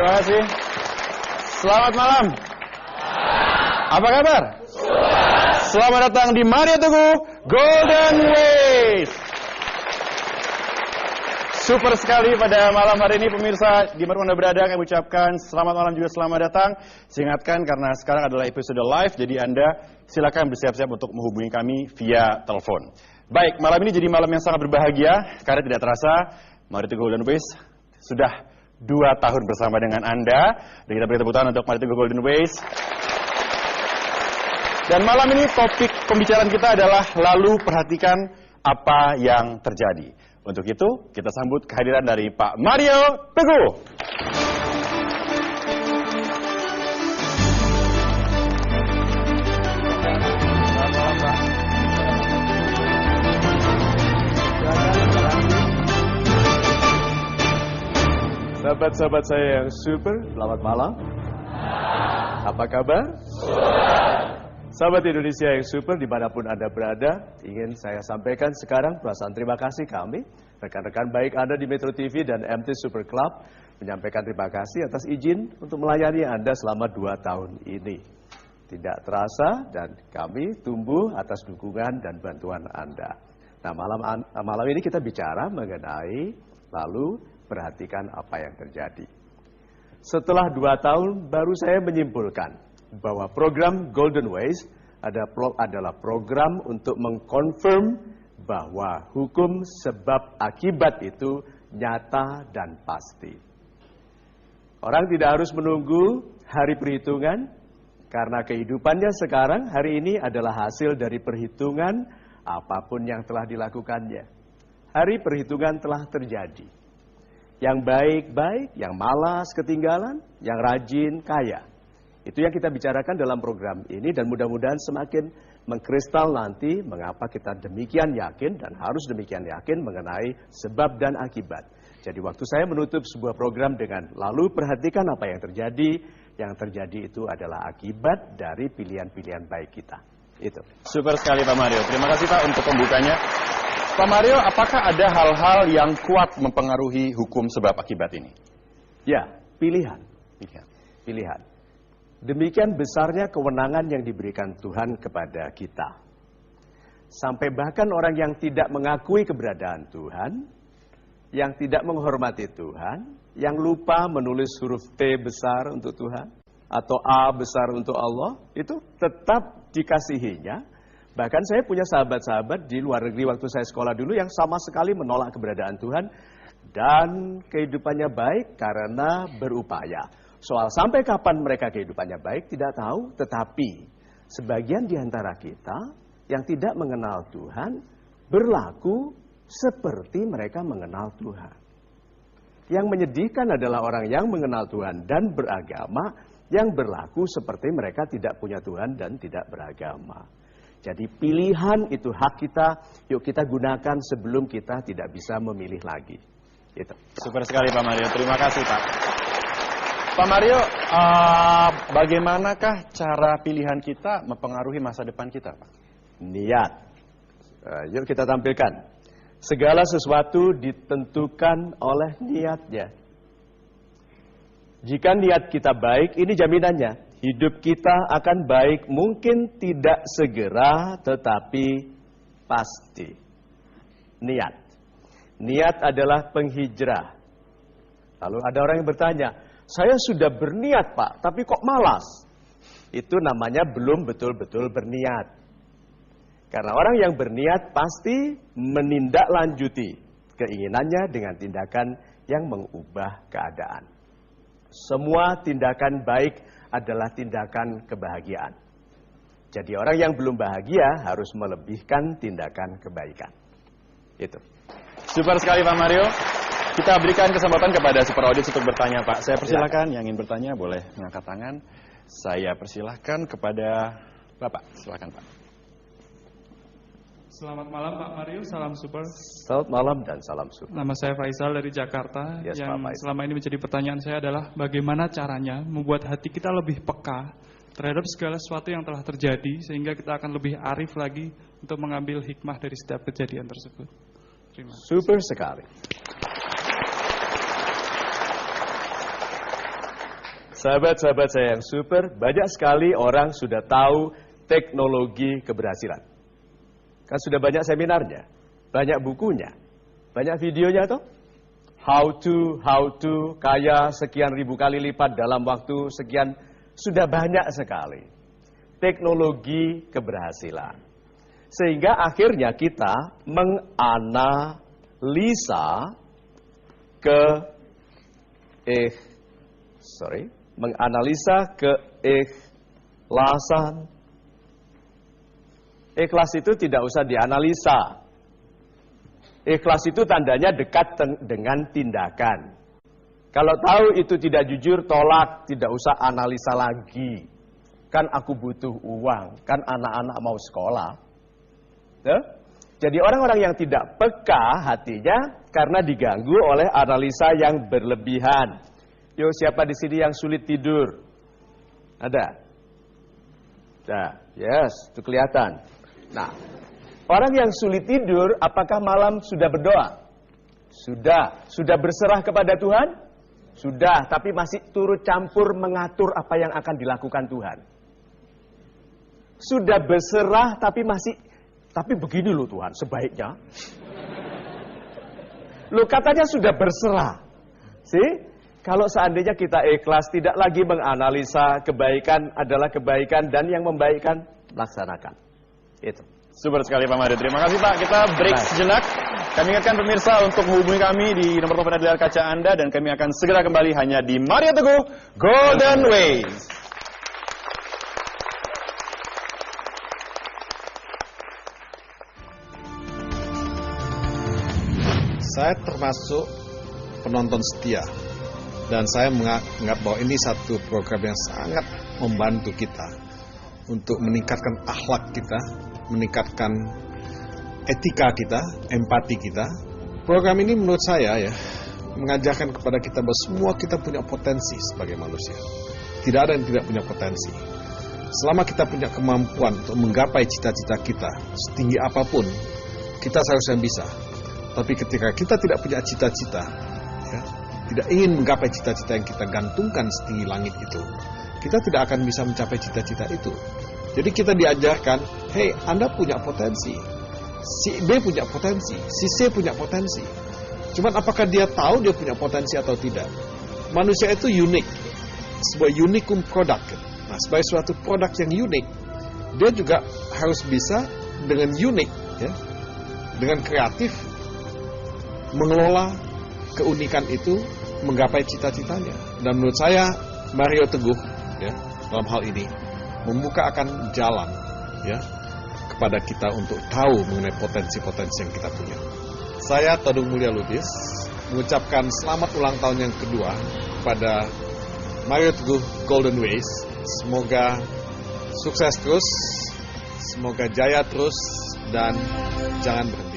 Terima kasih. Selamat malam. Apa kabar? Selamat datang di Mario Teguh Golden Ways. Super sekali pada malam hari ini pemirsa, di mana Anda berada, kami ucapkan selamat malam juga selamat datang. Saya ingatkan karena sekarang adalah episode live, jadi Anda silakan bersiap-siap untuk menghubungi kami via telepon. Baik, malam ini jadi malam yang sangat berbahagia, karena tidak terasa Mario Teguh Golden Ways sudah 2 tahun bersama dengan Anda. Dan kita beri tepuk tangan untuk Mario Teguh Golden Ways. Dan malam ini topik pembicaraan kita adalah lalu perhatikan apa yang terjadi. Untuk itu, kita sambut kehadiran dari Pak Mario Teguh. Sahabat-sahabat saya yang super, selamat malam. Apa kabar? Sahabat Indonesia yang super, dimanapun Anda berada, ingin saya sampaikan sekarang perasaan terima kasih kami, rekan-rekan baik Anda di Metro TV dan MT Super Club, menyampaikan terima kasih atas izin untuk melayani Anda selama 2 tahun ini. Tidak terasa dan kami tumbuh atas dukungan dan bantuan Anda. Nah, malam ini kita bicara mengenai lalu perhatikan apa yang terjadi. Setelah 2 tahun baru saya menyimpulkan bahwa program Golden Ways adalah program untuk mengkonfirm bahwa hukum sebab akibat itu nyata dan pasti. Orang tidak harus menunggu hari perhitungan karena kehidupannya sekarang hari ini adalah hasil dari perhitungan apapun yang telah dilakukannya. Hari perhitungan telah terjadi. Yang baik-baik, yang malas ketinggalan, yang rajin kaya. Itu yang kita bicarakan dalam program ini dan mudah-mudahan semakin mengkristal nanti mengapa kita demikian yakin dan harus demikian yakin mengenai sebab dan akibat. Jadi waktu saya menutup sebuah program dengan lalu perhatikan apa yang terjadi itu adalah akibat dari pilihan-pilihan baik kita. Itu. Super sekali Pak Mario, terima kasih Pak untuk pembukanya. Pak Mario, apakah ada hal-hal yang kuat mempengaruhi hukum sebab akibat ini? Ya, pilihan. Demikian besarnya kewenangan yang diberikan Tuhan kepada kita. Sampai bahkan orang yang tidak mengakui keberadaan Tuhan, yang tidak menghormati Tuhan, yang lupa menulis huruf T besar untuk Tuhan, atau A besar untuk Allah, itu tetap dikasihinya. Bahkan saya punya sahabat-sahabat di luar negeri waktu saya sekolah dulu yang sama sekali menolak keberadaan Tuhan, dan kehidupannya baik karena berupaya. Soal sampai kapan mereka kehidupannya baik tidak tahu, tetapi sebagian di antara kita yang tidak mengenal Tuhan berlaku seperti mereka mengenal Tuhan. Yang menyedihkan adalah orang yang mengenal Tuhan dan beragama yang berlaku seperti mereka tidak punya Tuhan dan tidak beragama. Jadi pilihan itu hak kita, yuk kita gunakan sebelum kita tidak bisa memilih lagi. Itu. Super sekali Pak Mario, terima kasih Pak. Pak Mario, bagaimanakah cara pilihan kita mempengaruhi masa depan kita, Pak? Niat. Yuk kita tampilkan. Segala sesuatu ditentukan oleh niatnya. Jika niat kita baik, ini jaminannya. Hidup kita akan baik, mungkin tidak segera, tetapi pasti. Niat. Niat adalah penghijrah. Lalu ada orang yang bertanya, saya sudah berniat Pak, tapi kok malas? Itu namanya belum betul-betul berniat. Karena orang yang berniat pasti menindaklanjuti keinginannya dengan tindakan yang mengubah keadaan. Semua tindakan baik adalah tindakan kebahagiaan. Jadi orang yang belum bahagia harus melebihkan tindakan kebaikan. Itu. Super sekali Pak Mario. Kita berikan kesempatan kepada super audience untuk bertanya, Pak. Saya persilahkan, yang ingin bertanya boleh mengangkat tangan. Saya persilahkan kepada Bapak. Silakan, Pak. Selamat malam Pak Mario, salam super. Selamat malam dan salam super. Nama saya Faisal dari Jakarta. Yes, yang selama ini menjadi pertanyaan saya adalah bagaimana caranya membuat hati kita lebih peka terhadap segala sesuatu yang telah terjadi sehingga kita akan lebih arif lagi untuk mengambil hikmah dari setiap kejadian tersebut. Terima kasih. Super sekali. Sahabat-sahabat saya yang super, banyak sekali orang sudah tahu teknologi keberhasilan. Kan sudah banyak seminarnya, banyak bukunya, banyak videonya toh. How to, kaya sekian ribu kali lipat dalam waktu sekian, sudah banyak sekali. Teknologi keberhasilan. Sehingga akhirnya kita menganalisa keikhlasan. Ikhlas itu tidak usah dianalisa. Ikhlas itu tandanya dekat dengan tindakan. Kalau tahu itu tidak jujur, tolak, tidak usah analisa lagi. Kan aku butuh uang, kan anak-anak mau sekolah. Jadi orang-orang yang tidak peka hatinya karena diganggu oleh analisa yang berlebihan. Yo, siapa di sini yang sulit tidur? Ada? Nah, yes, itu kelihatan. Nah, orang yang sulit tidur, apakah malam sudah berdoa? Sudah berserah kepada Tuhan? Sudah, tapi masih turut campur mengatur apa yang akan dilakukan Tuhan. Sudah berserah, tapi begini loh Tuhan, sebaiknya. Loh, katanya sudah berserah. Kalau seandainya kita ikhlas, tidak lagi menganalisa kebaikan adalah kebaikan dan yang membaikkan, laksanakan. Itu. Super sekali Pak Mario. Terima kasih Pak. Kita break sejenak. Kami ingatkan pemirsa untuk menghubungi kami di nomor telepon di layar kaca Anda dan kami akan segera kembali hanya di Mario Teguh Golden Ways. Saya termasuk penonton setia dan saya menganggap bahwa ini satu program yang sangat membantu kita untuk meningkatkan akhlak kita, meningkatkan etika kita, empati kita. Program ini menurut saya mengajarkan kepada kita bahwa semua kita punya potensi sebagai manusia. Tidak ada yang tidak punya potensi. Selama kita punya kemampuan untuk menggapai cita-cita kita, setinggi apapun, kita seharusnya bisa. Tapi ketika kita tidak punya cita-cita, tidak ingin menggapai cita-cita yang kita gantungkan setinggi langit itu, kita tidak akan bisa mencapai cita-cita itu. Jadi kita diajarkan, hey, Anda punya potensi, si B punya potensi, si C punya potensi. Cuman apakah dia tahu dia punya potensi atau tidak? Manusia itu unik, sebuah unikum produk. Nah, sebagai suatu produk yang unik, dia juga harus bisa dengan unik, dengan kreatif, mengelola keunikan itu, menggapai cita-citanya. Dan menurut saya Mario Teguh dalam hal ini membuka akan jalan kepada kita untuk tahu mengenai potensi-potensi yang kita punya. Saya Todung Mulya Lubis mengucapkan selamat ulang tahun yang kedua kepada Mario Teguh Golden Ways. Semoga sukses terus, semoga jaya terus dan jangan berhenti.